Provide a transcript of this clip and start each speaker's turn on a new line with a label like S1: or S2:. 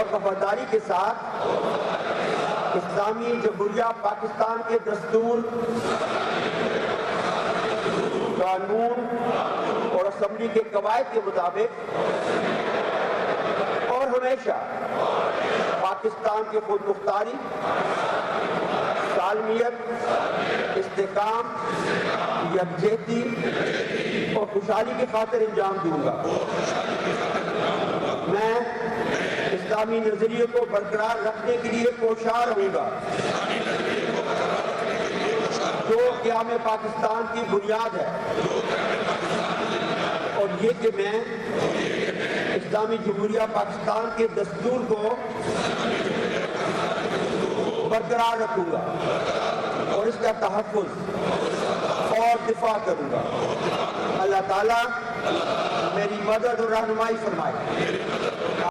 S1: और वफादारी के साथ इस्लामी जमहूरिया पाकिस्तान के दस्तूर, कानून और असम्बली के कवायद के मुताबिक और हमेशा पाकिस्तान के खुद मुख्तारी, सालमियत, इस्तेकाम, यकजहती और खुशहाली की खातिर इंजाम दूंगा। मैं इस्लामी नजरिए को बरकरार रखने के लिए कोशार रहूंगा, जो क़याम पाकिस्तान की बुनियाद है, और ये कि मैं इस्लामी जमहूरिया पाकिस्तान के दस्तूर को बरकरार रखूंगा और इसका तहफ़्फ़ुज़ और दिफा करूंगा। अल्लाह ताला मेरी मदद और रहनुमाई फरमाए।